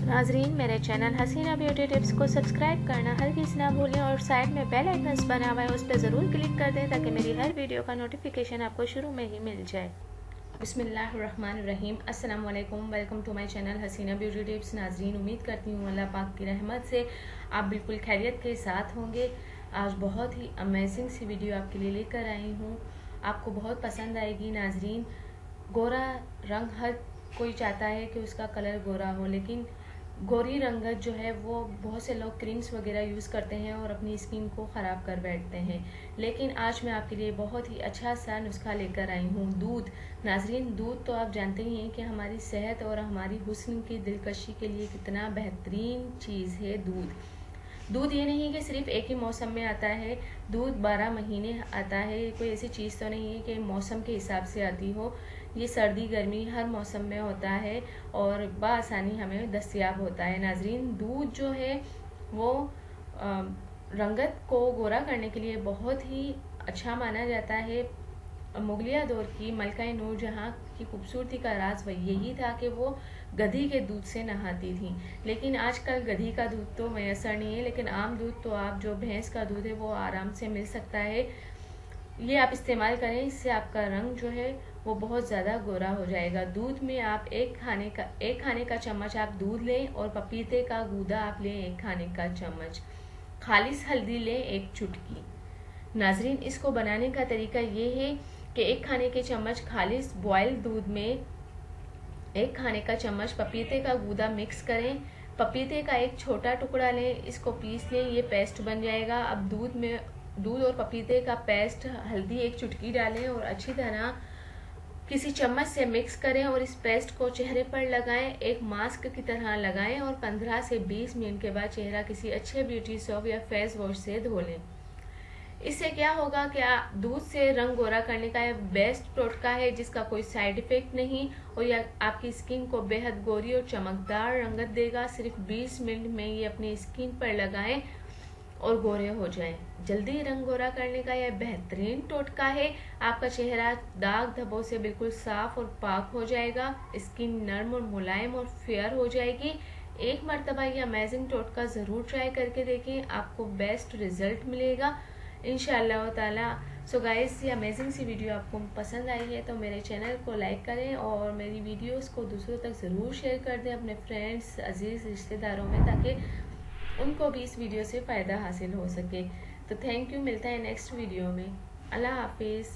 नाजरीन, मेरे channel Hasina beauty tips को सब्सक्राइब करना हरगिज़ ना भूलें और साइड में बेल आइकन्स बना हुआ है उस पर ज़रूर क्लिक कर दें ताकि मेरी हर वीडियो का नोटिफिकेशन आपको शुरू में ही मिल जाए। बिस्मिल्लाहिर्रहमानिर्रहीम। अस्सलाम वालेकुम, welcome to my channel Hasina beauty tips. नाजरीन, उम्मीद करती हूँ अल्लाह पाक की रहमत से आप बिल्कुल खैरियत के साथ होंगे। आज बहुत ही अमेजिंग सी वीडियो आपके लिए लेकर आई हूँ, आपको बहुत पसंद आएगी। नाजरीन, गोरा रंग हर कोई चाहता है कि उसका कलर गोरा हो, लेकिन गोरी रंगत जो है वो बहुत से लोग क्रीम्स वगैरह यूज़ करते हैं और अपनी स्किन को ख़राब कर बैठते हैं। लेकिन आज मैं आपके लिए बहुत ही अच्छा सा नुस्खा लेकर आई हूँ, दूध। नाजरीन, दूध तो आप जानते ही हैं कि हमारी सेहत और हमारी हुस्न की दिलकशी के लिए कितना बेहतरीन चीज़ है दूध ये नहीं कि सिर्फ एक ही मौसम में आता है, दूध 12 महीने आता है। कोई ऐसी चीज़ तो नहीं है कि मौसम के हिसाब से आती हो। ये सर्दी गर्मी हर मौसम में होता है और बआसानी हमें दस्तयाब होता है। नाजरीन, दूध जो है वो रंगत को गोरा करने के लिए बहुत ही अच्छा माना जाता है। मुगलिया दौर की मलका नूरजहां की खूबसूरती का राज यही था कि वो गधी के दूध से नहाती थी। लेकिन आजकल गधी का दूध तो मैसर नहीं है, लेकिन आम दूध तो आप जो भैंस का दूध है वो आराम से मिल सकता है। ये आप इस्तेमाल करें, इससे आपका रंग जो है वो बहुत ज़्यादा गोरा हो जाएगा। दूध में आप एक खाने का चम्मच आप दूध लें और पपीते का गूदा आप लें 1 खाने का चम्मच, खालिस हल्दी लें 1 चुटकी। नाजरीन, इसको बनाने का तरीका ये है कि 1 खाने के चम्मच खालिस बॉयल दूध में 1 खाने का चम्मच पपीते का गूदा मिक्स करें। पपीते का एक छोटा टुकड़ा लें, इसको पीस लें, ये पेस्ट बन जाएगा। अब दूध और पपीते का पेस्ट, हल्दी 1 चुटकी डालें और अच्छी तरह किसी चम्मच से मिक्स करें और इस पेस्ट को चेहरे पर लगाएं, एक मास्क की तरह लगाएं और 15 से 20 मिनट के बाद चेहरा किसी अच्छे ब्यूटी सोप या फेस वॉश से धो लें। इससे क्या होगा कि दूध से रंग गोरा करने का यह बेस्ट टोटका है जिसका कोई साइड इफेक्ट नहीं और यह आपकी स्किन को बेहद गोरी और चमकदार रंगत देगा। सिर्फ 20 मिनट में ये अपनी स्किन पर लगाएं और गोरे हो जाएं। जल्दी रंग गोरा करने का यह बेहतरीन टोटका है। आपका चेहरा दाग धब्बों से बिल्कुल साफ और पाक हो जाएगा, स्किन नर्म और मुलायम और फेयर हो जाएगी। एक मरतबा ये अमेजिंग टोटका ज़रूर ट्राई करके देखें, आपको बेस्ट रिजल्ट मिलेगा इंशाअल्लाह ताला। सो गाइस, ये अमेजिंग सी वीडियो आपको पसंद आई है तो मेरे चैनल को लाइक करें और मेरी वीडियोस को दूसरों तक ज़रूर शेयर कर दें अपने फ्रेंड्स, अजीज़, रिश्तेदारों में, ताकि उनको भी इस वीडियो से फ़ायदा हासिल हो सके। तो थैंक यू, मिलता है नेक्स्ट वीडियो में। अल्लाह हाफिज़।